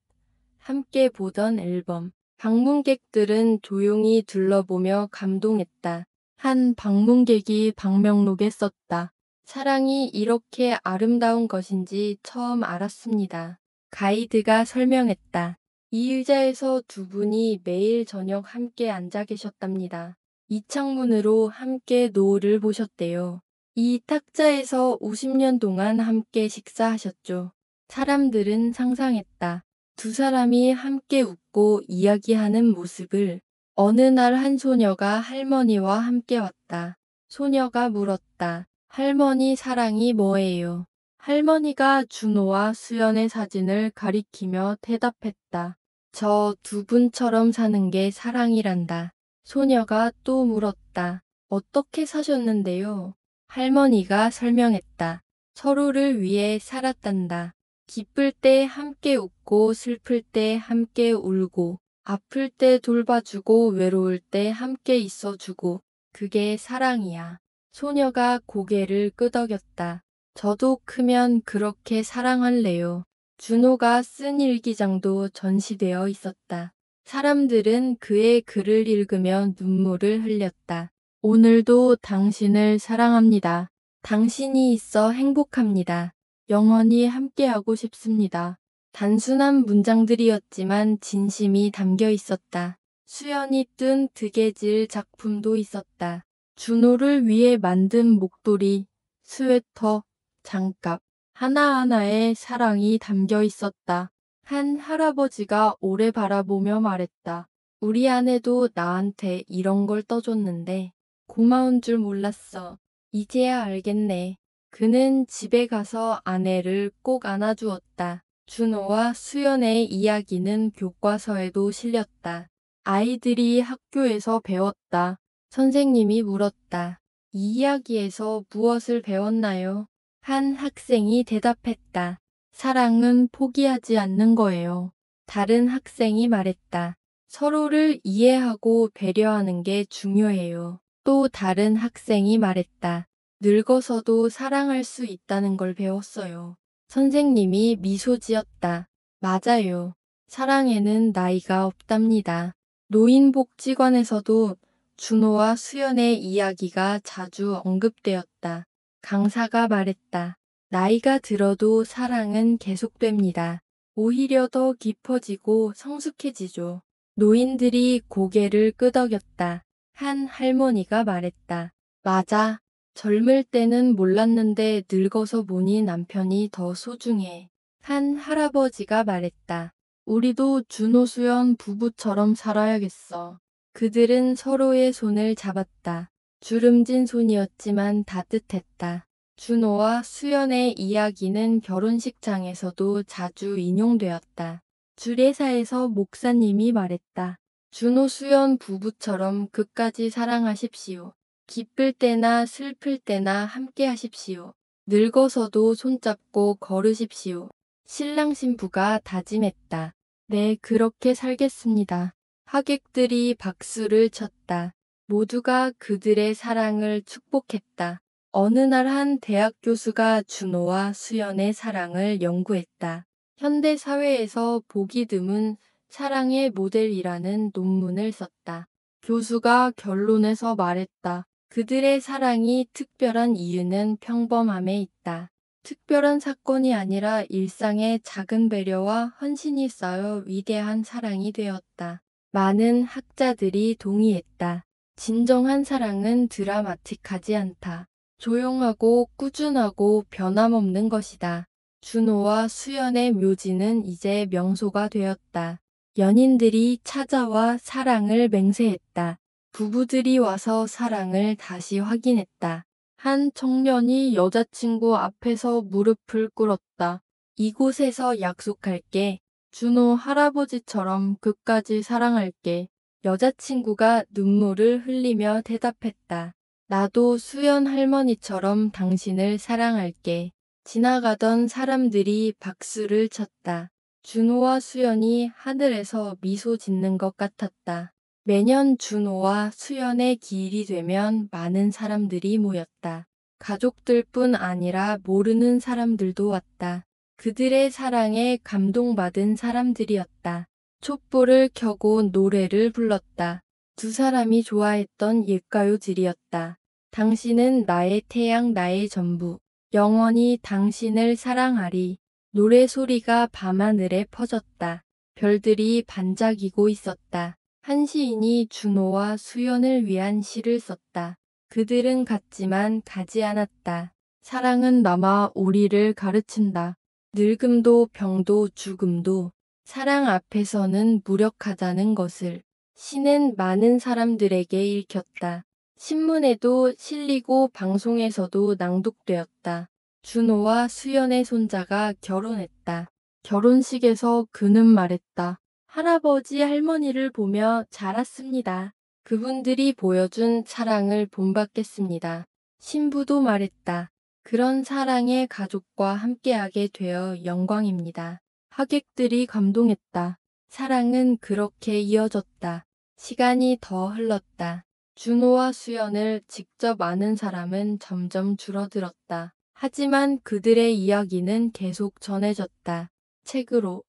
함께 보던 앨범. 방문객들은 조용히 둘러보며 감동했다. 한 방문객이 방명록에 썼다. 사랑이 이렇게 아름다운 것인지 처음 알았습니다. 가이드가 설명했다. 이 의자에서 두 분이 매일 저녁 함께 앉아 계셨답니다. 이 창문으로 함께 노을을 보셨대요. 이 탁자에서 50년 동안 함께 식사하셨죠. 사람들은 상상했다. 두 사람이 함께 웃고 이야기하는 모습을. 어느 날 한 소녀가 할머니와 함께 왔다. 소녀가 물었다. 할머니, 사랑이 뭐예요? 할머니가 준호와 수연의 사진을 가리키며 대답했다. 저 두 분처럼 사는 게 사랑이란다. 소녀가 또 물었다. 어떻게 사셨는데요? 할머니가 설명했다. 서로를 위해 살았단다. 기쁠 때 함께 웃고 슬플 때 함께 울고 아플 때 돌봐주고 외로울 때 함께 있어주고 그게 사랑이야. 소녀가 고개를 끄덕였다. 저도 크면 그렇게 사랑할래요. 준호가 쓴 일기장도 전시되어 있었다. 사람들은 그의 글을 읽으며 눈물을 흘렸다. 오늘도 당신을 사랑합니다. 당신이 있어 행복합니다. 영원히 함께하고 싶습니다. 단순한 문장들이었지만 진심이 담겨 있었다. 수연이 뜬 뜨개질 작품도 있었다. 준호를 위해 만든 목도리, 스웨터, 장갑, 하나하나에 사랑이 담겨 있었다. 한 할아버지가 오래 바라보며 말했다. 우리 아내도 나한테 이런 걸 떠줬는데 고마운 줄 몰랐어. 이제야 알겠네. 그는 집에 가서 아내를 꼭 안아주었다. 준호와 수연의 이야기는 교과서에도 실렸다. 아이들이 학교에서 배웠다. 선생님이 물었다. 이 이야기에서 무엇을 배웠나요? 한 학생이 대답했다. 사랑은 포기하지 않는 거예요. 다른 학생이 말했다. 서로를 이해하고 배려하는 게 중요해요. 또 다른 학생이 말했다. 늙어서도 사랑할 수 있다는 걸 배웠어요. 선생님이 미소 지었다. 맞아요. 사랑에는 나이가 없답니다. 노인복지관에서도 준호와 수연의 이야기가 자주 언급되었다. 강사가 말했다. 나이가 들어도 사랑은 계속됩니다. 오히려 더 깊어지고 성숙해지죠. 노인들이 고개를 끄덕였다. 한 할머니가 말했다. 맞아. 젊을 때는 몰랐는데 늙어서 보니 남편이 더 소중해. 한 할아버지가 말했다. 우리도 준호수연 부부처럼 살아야겠어. 그들은 서로의 손을 잡았다. 주름진 손이었지만 따뜻했다. 준호와 수연의 이야기는 결혼식장에서도 자주 인용되었다. 주례사에서 목사님이 말했다. 준호 수연 부부처럼 끝까지 사랑하십시오. 기쁠 때나 슬플 때나 함께 하십시오. 늙어서도 손잡고 걸으십시오. 신랑 신부가 다짐했다. 네, 그렇게 살겠습니다. 하객들이 박수를 쳤다. 모두가 그들의 사랑을 축복했다. 어느 날 한 대학 교수가 준호와 수연의 사랑을 연구했다. 현대 사회에서 보기 드문 사랑의 모델이라는 논문을 썼다. 교수가 결론에서 말했다. 그들의 사랑이 특별한 이유는 평범함에 있다. 특별한 사건이 아니라 일상의 작은 배려와 헌신이 쌓여 위대한 사랑이 되었다. 많은 학자들이 동의했다. 진정한 사랑은 드라마틱하지 않다. 조용하고 꾸준하고 변함없는 것이다. 준호와 수연의 묘지는 이제 명소가 되었다. 연인들이 찾아와 사랑을 맹세했다. 부부들이 와서 사랑을 다시 확인했다. 한 청년이 여자친구 앞에서 무릎을 꿇었다. 이곳에서 약속할게. 준호 할아버지처럼 끝까지 사랑할게. 여자친구가 눈물을 흘리며 대답했다. 나도 수연 할머니처럼 당신을 사랑할게. 지나가던 사람들이 박수를 쳤다. 준호와 수연이 하늘에서 미소 짓는 것 같았다. 매년 준호와 수연의 기일이 되면 많은 사람들이 모였다. 가족들뿐 아니라 모르는 사람들도 왔다. 그들의 사랑에 감동받은 사람들이었다. 촛불을 켜고 노래를 불렀다. 두 사람이 좋아했던 옛가요들이었다. 당신은 나의 태양 나의 전부. 영원히 당신을 사랑하리. 노래 소리가 밤하늘에 퍼졌다. 별들이 반짝이고 있었다. 한 시인이 준호와 수연을 위한 시를 썼다. 그들은 같지만 가지 않았다. 사랑은 남아 우리를 가르친다. 늙음도 병도 죽음도 사랑 앞에서는 무력하다는 것을. 시는 많은 사람들에게 읽혔다. 신문에도 실리고 방송에서도 낭독되었다. 준호와 수연의 손자가 결혼했다. 결혼식에서 그는 말했다. 할아버지 할머니를 보며 자랐습니다. 그분들이 보여준 사랑을 본받겠습니다. 신부도 말했다. 그런 사랑의 가족과 함께하게 되어 영광입니다. 하객들이 감동했다. 사랑은 그렇게 이어졌다. 시간이 더 흘렀다. 준호와 수연을 직접 아는 사람은 점점 줄어들었다. 하지만 그들의 이야기는 계속 전해졌다. 책으로,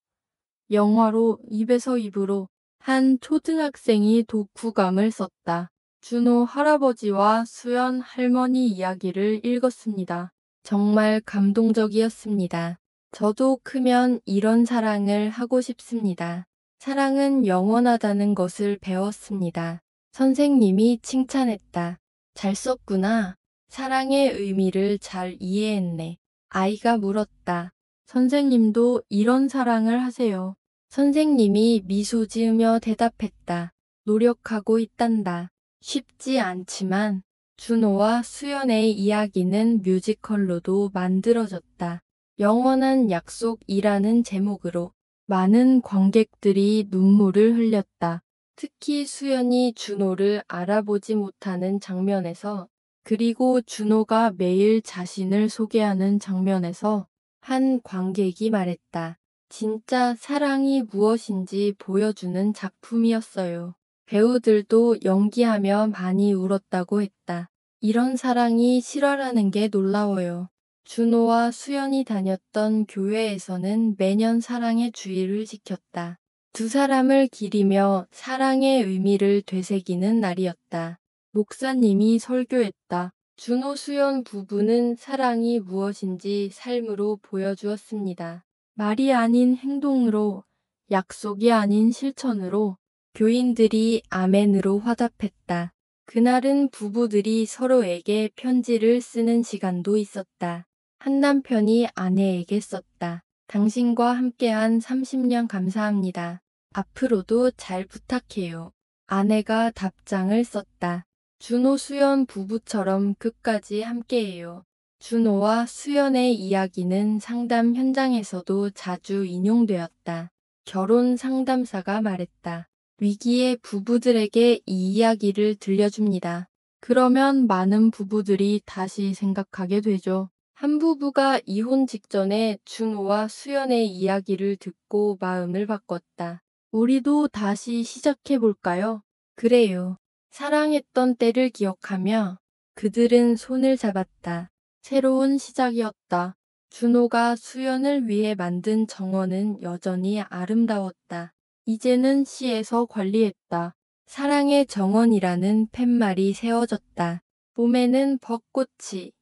영화로, 입에서 입으로. 한 초등학생이 독후감을 썼다. 준호 할아버지와 수연 할머니 이야기를 읽었습니다. 정말 감동적이었습니다. 저도 크면 이런 사랑을 하고 싶습니다. 사랑은 영원하다는 것을 배웠습니다. 선생님이 칭찬했다. 잘 썼구나. 사랑의 의미를 잘 이해했네. 아이가 물었다. 선생님도 이런 사랑을 하세요. 선생님이 미소 지으며 대답했다. 노력하고 있단다. 쉽지 않지만 준호와 수연의 이야기는 뮤지컬로도 만들어졌다. 영원한 약속이라는 제목으로 많은 관객들이 눈물을 흘렸다. 특히 수연이 준호를 알아보지 못하는 장면에서 그리고 준호가 매일 자신을 소개하는 장면에서 한 관객이 말했다. 진짜 사랑이 무엇인지 보여주는 작품이었어요. 배우들도 연기하며 많이 울었다고 했다. 이런 사랑이 실화라는 게 놀라워요. 준호와 수연이 다녔던 교회에서는 매년 사랑의 주일을 지켰다. 두 사람을 기리며 사랑의 의미를 되새기는 날이었다. 목사님이 설교했다. 준호 수연 부부는 사랑이 무엇인지 삶으로 보여주었습니다. 말이 아닌 행동으로, 약속이 아닌 실천으로. 교인들이 아멘으로 화답했다. 그날은 부부들이 서로에게 편지를 쓰는 시간도 있었다. 한 남편이 아내에게 썼다. 당신과 함께한 30년 감사합니다. 앞으로도 잘 부탁해요. 아내가 답장을 썼다. 준호 수연 부부처럼 끝까지 함께해요. 준호와 수연의 이야기는 상담 현장에서도 자주 인용되었다. 결혼 상담사가 말했다. 위기의 부부들에게 이 이야기를 들려줍니다. 그러면 많은 부부들이 다시 생각하게 되죠. 한 부부가 이혼 직전에 준호와 수연의 이야기를 듣고 마음을 바꿨다. 우리도 다시 시작해볼까요? 그래요. 사랑했던 때를 기억하며 그들은 손을 잡았다. 새로운 시작이었다. 준호가 수연을 위해 만든 정원은 여전히 아름다웠다. 이제는 시에서 관리했다. 사랑의 정원이라는 팻말이 세워졌다. 봄에는 벚꽃이,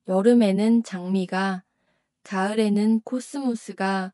여름에는 장미가, 가을에는 코스모스가,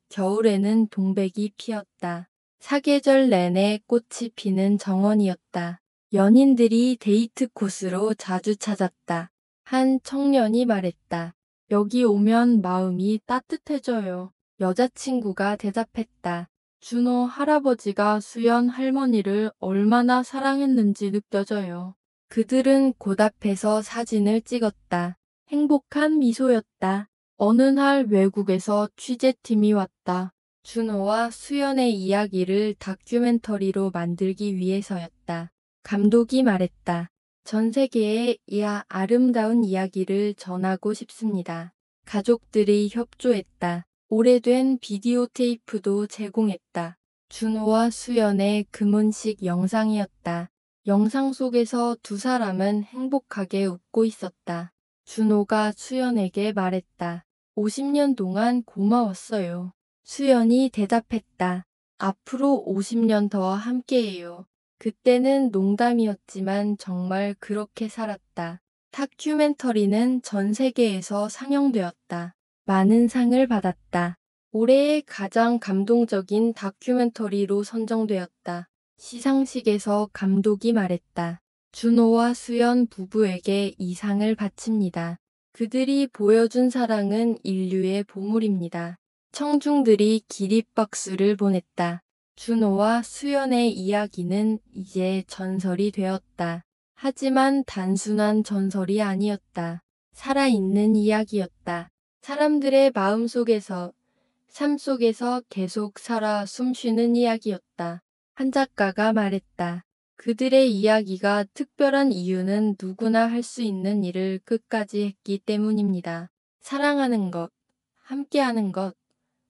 겨울에는 동백이 피었다. 사계절 내내 꽃이 피는 정원이었다. 연인들이 데이트 코스로 자주 찾았다. 한 청년이 말했다. 여기 오면 마음이 따뜻해져요. 여자친구가 대답했다. 준호 할아버지가 수연 할머니를 얼마나 사랑했는지 느껴져요. 그들은 곧 앞에서 사진을 찍었다. 행복한 미소였다. 어느 날 외국에서 취재팀이 왔다. 준호와 수연의 이야기를 다큐멘터리로 만들기 위해서였다. 감독이 말했다. 전 세계에 이 아름다운 이야기를 전하고 싶습니다. 가족들이 협조했다. 오래된 비디오 테이프도 제공했다. 준호와 수연의 금혼식 영상이었다. 영상 속에서 두 사람은 행복하게 웃고 있었다. 준호가 수연에게 말했다. 50년 동안 고마웠어요. 수연이 대답했다. 앞으로 50년 더 함께해요. 그때는 농담이었지만 정말 그렇게 살았다. 다큐멘터리는 전 세계에서 상영되었다. 많은 상을 받았다. 올해의 가장 감동적인 다큐멘터리로 선정되었다. 시상식에서 감독이 말했다. 준호와 수연 부부에게 이 상을 바칩니다. 그들이 보여준 사랑은 인류의 보물입니다. 청중들이 기립박수를 보냈다. 준호와 수연의 이야기는 이제 전설이 되었다. 하지만 단순한 전설이 아니었다. 살아있는 이야기였다. 사람들의 마음속에서, 삶 속에서 계속 살아 숨쉬는 이야기였다. 한 작가가 말했다. 그들의 이야기가 특별한 이유는 누구나 할 수 있는 일을 끝까지 했기 때문입니다. 사랑하는 것, 함께하는 것,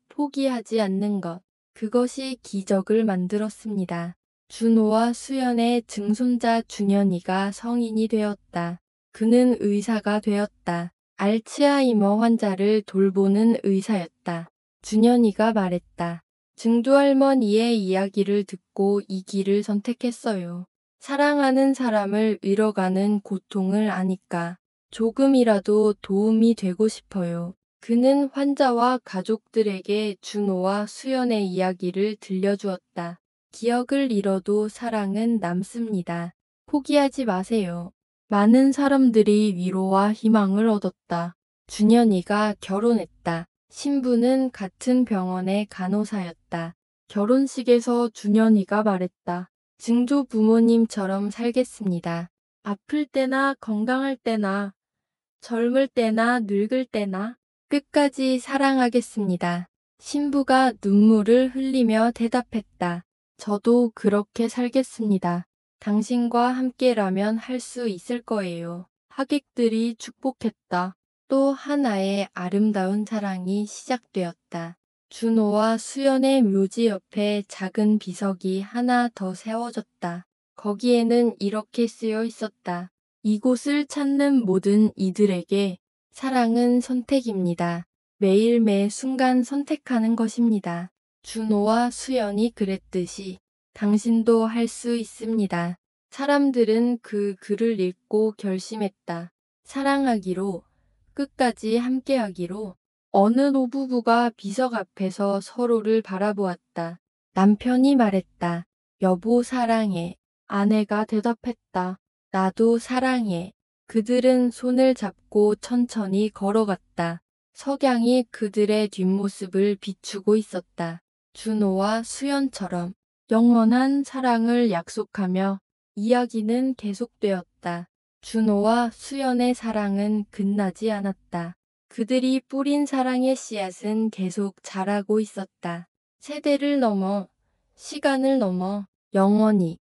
포기하지 않는 것. 그것이 기적을 만들었습니다. 준호와 수연의 증손자 준현이가 성인이 되었다. 그는 의사가 되었다. 알츠하이머 환자를 돌보는 의사였다. 준현이가 말했다. 증조할머니의 이야기를 듣고 이 길을 선택했어요. 사랑하는 사람을 잃어가는 고통을 아니까 조금이라도 도움이 되고 싶어요. 그는 환자와 가족들에게 준호와 수연의 이야기를 들려주었다. 기억을 잃어도 사랑은 남습니다. 포기하지 마세요. 많은 사람들이 위로와 희망을 얻었다. 준현이가 결혼했다. 신부는 같은 병원의 간호사였다. 결혼식에서 준현이가 말했다. 증조 부모님처럼 살겠습니다. 아플 때나 건강할 때나 젊을 때나 늙을 때나 끝까지 사랑하겠습니다. 신부가 눈물을 흘리며 대답했다. 저도 그렇게 살겠습니다. 당신과 함께라면 할 수 있을 거예요. 하객들이 축복했다. 또 하나의 아름다운 사랑이 시작되었다. 준호와 수연의 묘지 옆에 작은 비석이 하나 더 세워졌다. 거기에는 이렇게 쓰여 있었다. 이곳을 찾는 모든 이들에게 사랑은 선택입니다. 매일 매 순간 선택하는 것입니다. 준호와 수연이 그랬듯이 당신도 할 수 있습니다. 사람들은 그 글을 읽고 결심했다. 사랑하기로, 끝까지 함께하기로. 어느 노부부가 비석 앞에서 서로를 바라보았다. 남편이 말했다. 여보 사랑해. 아내가 대답했다. 나도 사랑해. 그들은 손을 잡고 천천히 걸어갔다. 석양이 그들의 뒷모습을 비추고 있었다. 준호와 수연처럼 영원한 사랑을 약속하며 이야기는 계속되었다. 준호와 수연의 사랑은 끝나지 않았다. 그들이 뿌린 사랑의 씨앗은 계속 자라고 있었다. 세대를 넘어, 시간을 넘어 영원히.